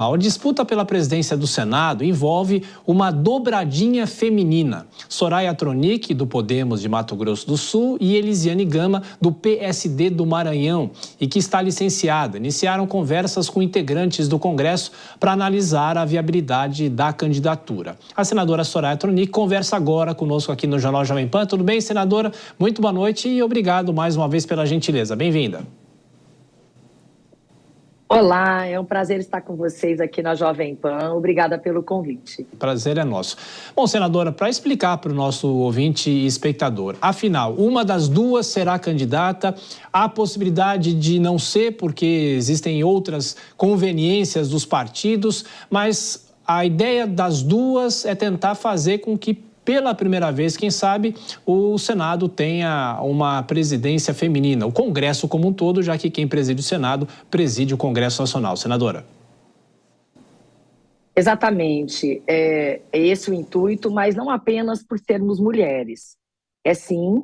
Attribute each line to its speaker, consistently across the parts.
Speaker 1: A disputa pela presidência do Senado envolve uma dobradinha feminina. Soraya Tronic, do Podemos de Mato Grosso do Sul, e Elisiane Gama, do PSD do Maranhão, e que está licenciada, iniciaram conversas com integrantes do Congresso para analisar a viabilidade da candidatura. A senadora Soraya Tronic conversa agora conosco aqui no Jornal Jovem Pan. Tudo bem, senadora? Muito boa noite e obrigado mais uma vez pela gentileza. Bem-vinda.
Speaker 2: Olá, é um prazer estar com vocês aqui na Jovem Pan. Obrigada pelo convite.
Speaker 1: Prazer é nosso. Bom, senadora, para explicar para o nosso ouvinte e espectador, afinal, uma das duas será candidata, há possibilidade de não ser, porque existem outras conveniências dos partidos, mas a ideia das duas é tentar fazer com que, pela primeira vez, quem sabe, o Senado tenha uma presidência feminina, o Congresso como um todo, já que quem preside o Senado preside o Congresso Nacional. Senadora.
Speaker 2: Exatamente. É esse o intuito, mas não apenas por sermos mulheres. É sim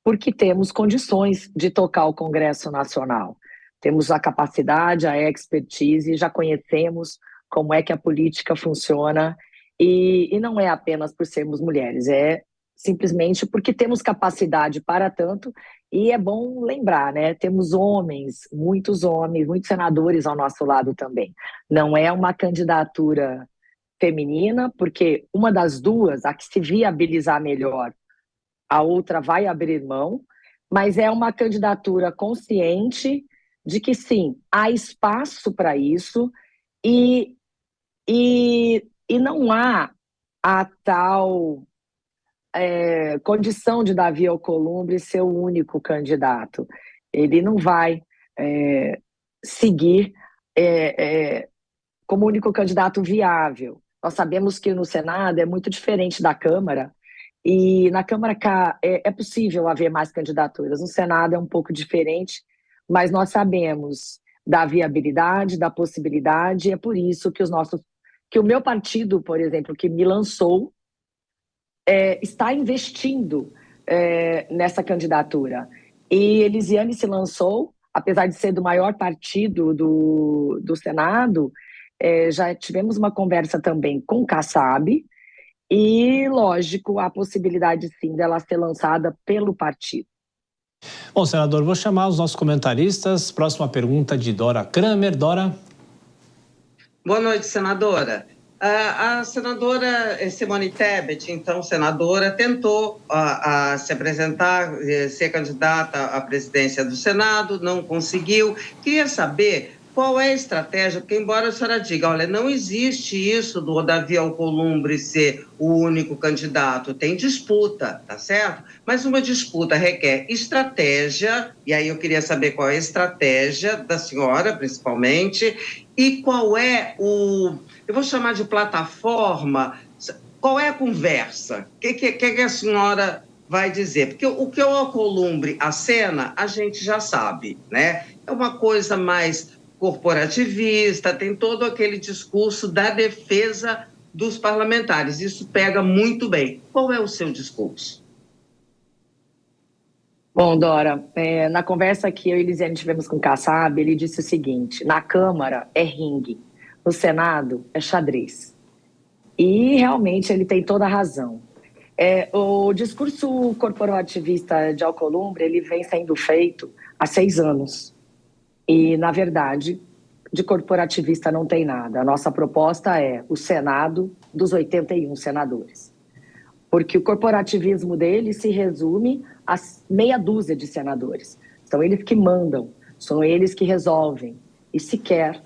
Speaker 2: porque temos condições de tocar o Congresso Nacional. Temos a capacidade, a expertise, já conhecemos como é que a política funciona. E não é apenas por sermos mulheres, é simplesmente porque temos capacidade para tanto, e é bom lembrar, né? Temos homens, muitos senadores ao nosso lado também. Não é uma candidatura feminina, porque uma das duas, a que se viabilizar melhor, a outra vai abrir mão, mas é uma candidatura consciente de que sim, há espaço para isso e não há a tal condição de Davi Alcolumbre ser o único candidato. Ele não vai seguir como único candidato viável. Nós sabemos que no Senado é muito diferente da Câmara, e na Câmara é possível haver mais candidaturas. No Senado é um pouco diferente, mas nós sabemos da viabilidade, da possibilidade, e é por isso que o meu partido, por exemplo, que me lançou, está investindo nessa candidatura. E Elisiane se lançou, apesar de ser do maior partido do Senado, já tivemos uma conversa também com o Kassab, e, lógico, a possibilidade, sim, dela ser lançada pelo partido.
Speaker 1: Bom, senador, vou chamar os nossos comentaristas. Próxima pergunta de Dora Kramer. Dora.
Speaker 3: Boa noite, senadora. A senadora Simone Tebet, então senadora, tentou se apresentar, ser candidata à presidência do Senado, não conseguiu. Queria saber qual é a estratégia, porque embora a senhora diga, olha, não existe isso do Davi Alcolumbre ser o único candidato, tem disputa, tá certo? Mas uma disputa requer estratégia, e aí eu queria saber qual é a estratégia da senhora, principalmente, e qual é eu vou chamar de plataforma, qual é a conversa? O que a senhora vai dizer? Porque o que o Alcolumbre acena, a gente já sabe, né? É uma coisa mais corporativista, tem todo aquele discurso da defesa dos parlamentares. Isso pega muito bem. Qual é o seu discurso?
Speaker 2: Bom, Dora, na conversa que eu e Elisiane tivemos com o Kassab, ele disse o seguinte: na Câmara é ringue, no Senado é xadrez. E realmente ele tem toda a razão. O discurso corporativista de Alcolumbre, ele vem sendo feito há 6 anos. E, na verdade, de corporativista não tem nada. A nossa proposta é o Senado dos 81 senadores. Porque o corporativismo dele se resume a meia dúzia de senadores. São eles que mandam, são eles que resolvem e sequer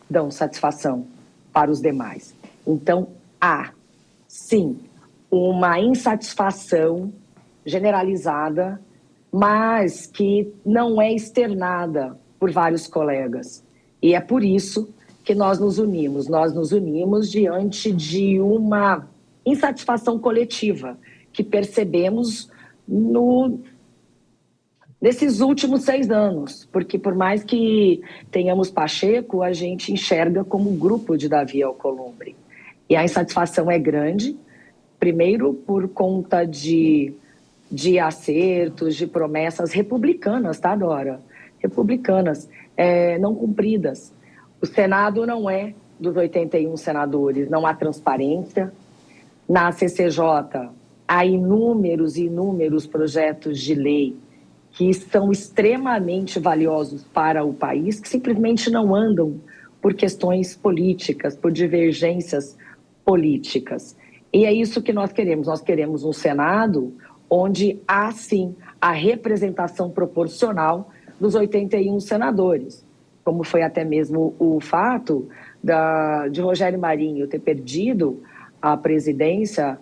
Speaker 2: dão satisfação para os demais. Então, há, sim, uma insatisfação generalizada, mas que não é externada por vários colegas. E é por isso que nós nos unimos. Nós nos unimos diante de uma insatisfação coletiva que percebemos nesses últimos 6 anos. Porque por mais que tenhamos Pacheco, a gente enxerga como um grupo de Davi Alcolumbre. E a insatisfação é grande, primeiro por conta de acertos, de promessas republicanas, tá, Dora? Republicanas, não cumpridas. O Senado não é dos 81 senadores não há transparência. Na CCJ há inúmeros projetos de lei que são extremamente valiosos para o país, que simplesmente não andam por questões políticas, por divergências políticas. E é isso que nós queremos. Nós queremos um Senado onde há, sim, a representação proporcional dos 81 senadores, como foi até mesmo o fato de Rogério Marinho ter perdido a presidência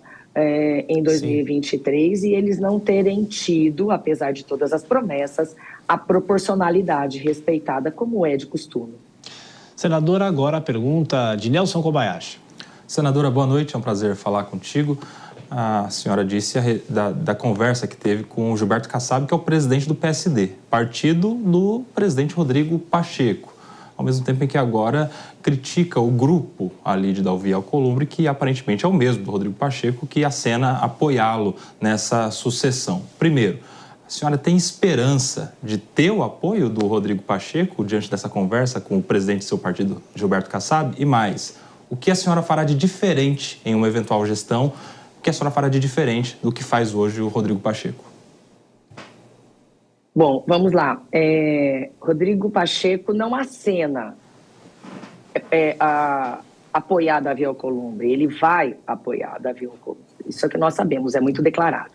Speaker 2: em 2023 Sim. E eles não terem tido, apesar de todas as promessas, a proporcionalidade respeitada como é de costume.
Speaker 1: Senadora, agora a pergunta de Nelson Kobayashi.
Speaker 4: Senadora, boa noite, é um prazer falar contigo. A senhora disse da conversa que teve com o Gilberto Kassab, que é o presidente do PSD, partido do presidente Rodrigo Pacheco. Ao mesmo tempo em que agora critica o grupo ali de Davi Alcolumbre, que aparentemente é o mesmo do Rodrigo Pacheco, que acena apoiá-lo nessa sucessão. Primeiro, a senhora tem esperança de ter o apoio do Rodrigo Pacheco diante dessa conversa com o presidente do seu partido, Gilberto Kassab? E mais, o que a senhora fará de diferente em uma eventual gestão? O que a senhora fará de diferente do que faz hoje o Rodrigo Pacheco?
Speaker 2: Bom, vamos lá. Rodrigo Pacheco não acena apoiar Davi Alcolumbre. Ele vai apoiar Davi Alcolumbre. Isso é o que nós sabemos, é muito declarado.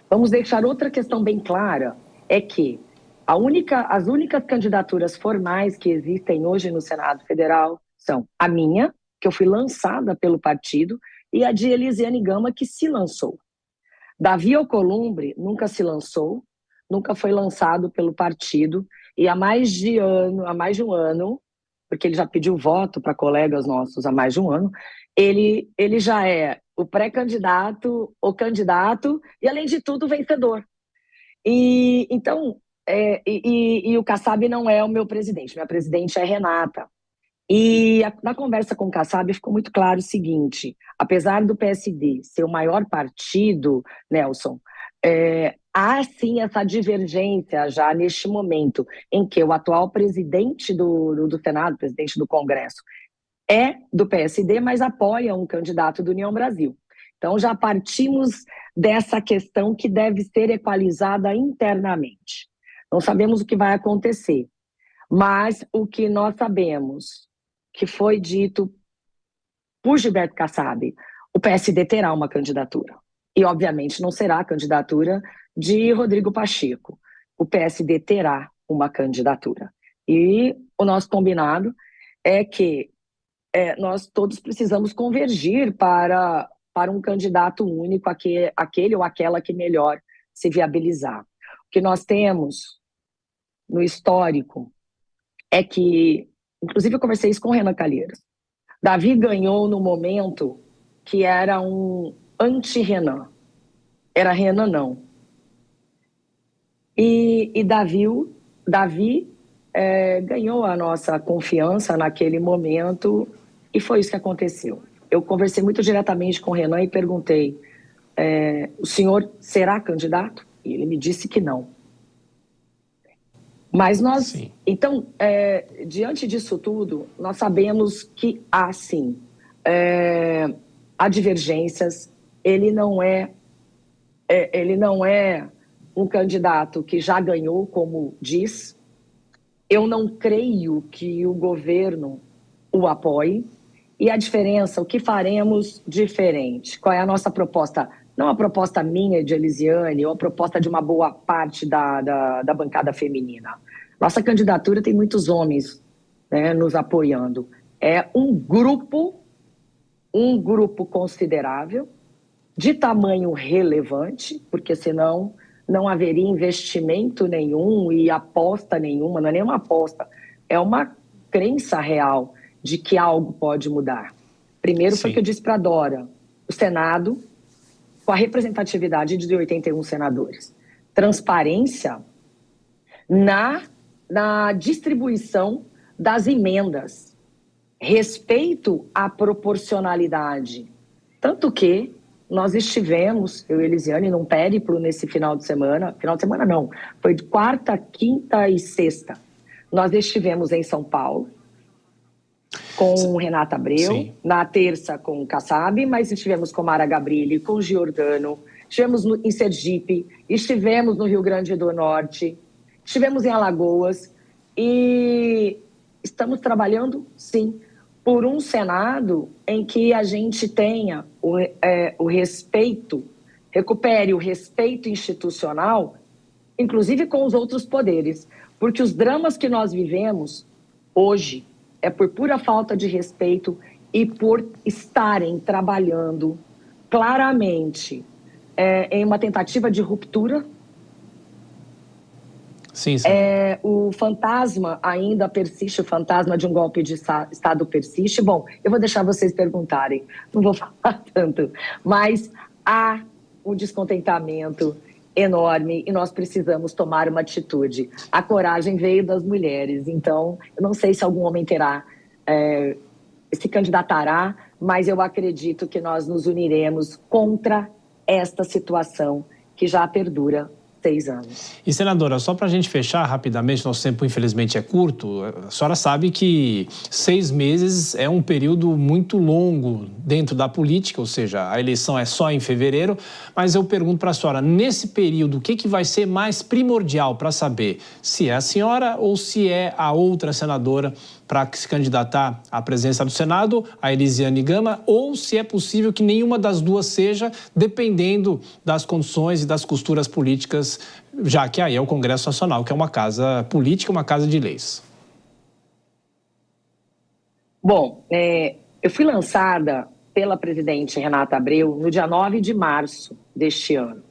Speaker 2: Vamos deixar outra questão bem clara, é que as únicas candidaturas formais que existem hoje no Senado Federal são a minha, que eu fui lançada pelo partido, e a de Elisiane Gama, que se lançou. Davi Alcolumbre nunca se lançou, nunca foi lançado pelo partido, e há mais de um ano, porque ele já pediu voto para colegas nossos há mais de um ano, ele já é o pré-candidato, o candidato e, além de tudo, o vencedor. Então, o Kassab não é o meu presidente, minha presidente é Renata. E na conversa com o Kassab ficou muito claro o seguinte: apesar do PSD ser o maior partido, Nelson, há sim essa divergência já neste momento em que o atual presidente do Senado, presidente do Congresso, é do PSD, mas apoia um candidato do União Brasil. Então já partimos dessa questão que deve ser equalizada internamente. Não sabemos o que vai acontecer, mas o que nós sabemos, que foi dito por Gilberto Kassab, o PSD terá uma candidatura. E, obviamente, não será a candidatura de Rodrigo Pacheco. O PSD terá uma candidatura. E o nosso combinado é que nós todos precisamos convergir para um candidato único, aquele ou aquela que melhor se viabilizar. O que nós temos no histórico é que, inclusive eu conversei isso com o Renan Calheiros, Davi ganhou no momento que era um anti-Renan. Era Renan não. E Davi ganhou a nossa confiança naquele momento e foi isso que aconteceu. Eu conversei muito diretamente com o Renan e perguntei, o senhor será candidato? E ele me disse que não. Mas nós, sim. Então, diante disso tudo, nós sabemos que há sim, há divergências. Ele não é um candidato que já ganhou, como diz. Eu não creio que o governo o apoie. E a diferença, o que faremos diferente? Qual é a nossa proposta? Não a proposta minha de Elisiane ou a proposta de uma boa parte da bancada feminina. Nossa candidatura tem muitos homens, né, nos apoiando. É um grupo considerável, de tamanho relevante, porque senão não haveria investimento nenhum e aposta nenhuma, não é nenhuma aposta, é uma crença real de que algo pode mudar. Primeiro, foi o que eu disse para a Dora, o Senado, com a representatividade de 81 senadores. Transparência na distribuição das emendas. Respeito à proporcionalidade. Tanto que nós estivemos, eu e Elisiane, num périplo nesse final de semana não, foi de quarta, quinta e sexta. Nós estivemos em São Paulo, com Renata Abreu,
Speaker 1: Sim.
Speaker 2: na terça com Kassab, mas estivemos com Mara Gabrilli, com Giordano, estivemos em Sergipe, estivemos no Rio Grande do Norte, estivemos em Alagoas e estamos trabalhando, sim, por um Senado em que a gente tenha o respeito, recupere o respeito institucional, inclusive com os outros poderes, porque os dramas que nós vivemos hoje é por pura falta de respeito e por estarem trabalhando claramente em uma tentativa de ruptura.
Speaker 1: Sim, sim.
Speaker 2: O fantasma ainda persiste, o fantasma de um golpe de Estado persiste. Bom, eu vou deixar vocês perguntarem, não vou falar tanto, mas há um descontentamento enorme e nós precisamos tomar uma atitude. A coragem veio das mulheres, então eu não sei se algum homem se candidatará, mas eu acredito que nós nos uniremos contra esta situação que já perdura 6 anos.
Speaker 1: E, senadora, só para a gente fechar rapidamente, nosso tempo infelizmente é curto, a senhora sabe que 6 meses é um período muito longo dentro da política, ou seja, a eleição é só em fevereiro, mas eu pergunto para a senhora, nesse período, o que vai ser mais primordial para saber se é a senhora ou se é a outra senadora para se candidatar à presidência do Senado, a Elisiane Gama, ou se é possível que nenhuma das duas seja, dependendo das condições e das costuras políticas, já que aí é o Congresso Nacional, que é uma casa política, uma casa de leis.
Speaker 2: Bom, eu fui lançada pela presidente Renata Abreu no dia 9 de março deste ano,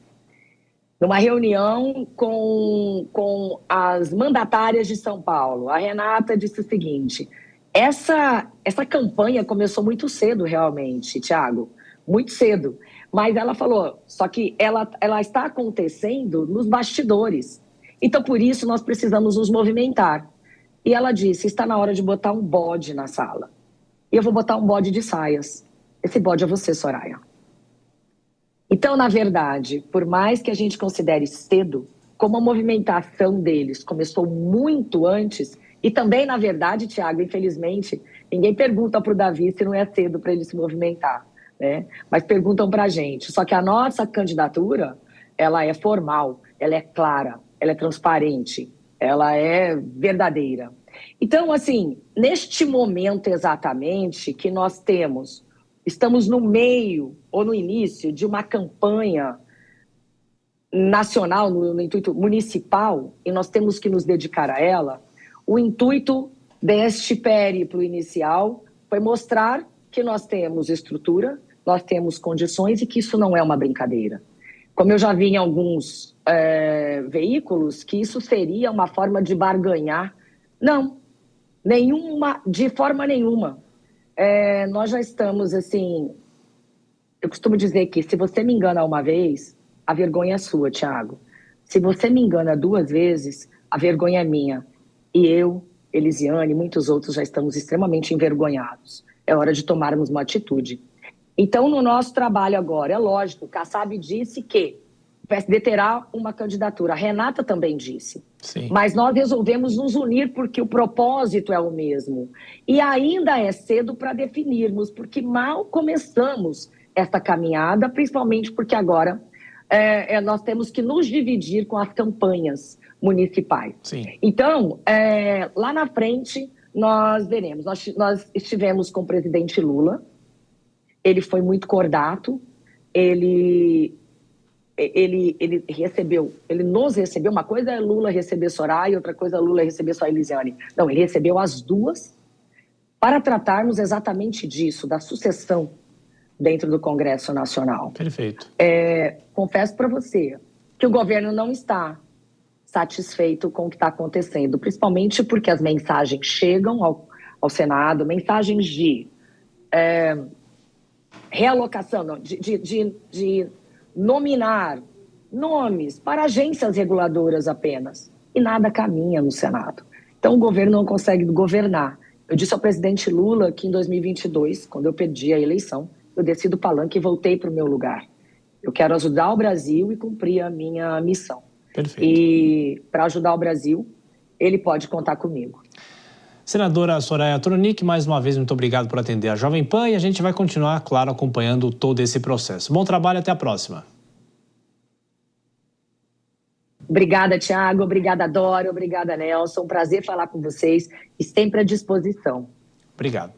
Speaker 2: numa reunião com as mandatárias de São Paulo. A Renata disse o seguinte, essa campanha começou muito cedo realmente, Thiago, muito cedo. Mas ela falou, só que ela está acontecendo nos bastidores. Então, por isso, nós precisamos nos movimentar. E ela disse, está na hora de botar um bode na sala. E eu vou botar um bode de saias. Esse bode é você, Soraya. Então, na verdade, por mais que a gente considere cedo, como a movimentação deles começou muito antes, e também, na verdade, Thiago, infelizmente, ninguém pergunta para o Davi se não é cedo para ele se movimentar, né? Mas perguntam para a gente. Só que a nossa candidatura, ela é formal, ela é clara, ela é transparente, ela é verdadeira. Então, assim, neste momento exatamente que nós estamos no meio ou no início de uma campanha nacional, no intuito municipal, e nós temos que nos dedicar a ela, o intuito deste périplo inicial foi mostrar que nós temos estrutura, nós temos condições e que isso não é uma brincadeira. Como eu já vi em alguns veículos, que isso seria uma forma de barganhar. Não, de forma nenhuma. Nós já estamos, assim... Eu costumo dizer que se você me engana uma vez, a vergonha é sua, Thiago. Se você me engana 2 vezes, a vergonha é minha. E eu, Elisiane e muitos outros já estamos extremamente envergonhados. É hora de tomarmos uma atitude. Então, no nosso trabalho agora, é lógico, o Kassab disse que o PSD terá uma candidatura. A Renata também disse.
Speaker 1: Sim.
Speaker 2: Mas nós resolvemos nos unir porque o propósito é o mesmo. E ainda é cedo para definirmos, porque mal começamos esta caminhada, principalmente porque agora nós temos que nos dividir com as campanhas municipais.
Speaker 1: Sim.
Speaker 2: Então, lá na frente, nós veremos. Nós estivemos com o presidente Lula, ele foi muito cordato, ele nos recebeu, uma coisa é Lula receber Soraya, outra coisa é Lula receber só a Elisiane. Não, ele recebeu as duas para tratarmos exatamente disso, da sucessão dentro do Congresso Nacional.
Speaker 1: Perfeito.
Speaker 2: Confesso para você que o governo não está satisfeito com o que está acontecendo, principalmente porque as mensagens chegam ao Senado, mensagens de realocação, não, de nominar nomes para agências reguladoras apenas, e nada caminha no Senado. Então o governo não consegue governar. Eu disse ao presidente Lula que em 2022, quando eu perdi a eleição, eu desci do palanque e voltei para o meu lugar. Eu quero ajudar o Brasil e cumprir a minha missão.
Speaker 1: Perfeito.
Speaker 2: E para ajudar o Brasil, ele pode contar comigo.
Speaker 1: Senadora Soraya Tronic, mais uma vez, muito obrigado por atender a Jovem Pan e a gente vai continuar, claro, acompanhando todo esse processo. Bom trabalho, até a próxima.
Speaker 2: Obrigada, Tiago. Obrigada, Dora. Obrigada, Nelson. Um prazer falar com vocês e sempre à disposição.
Speaker 1: Obrigado.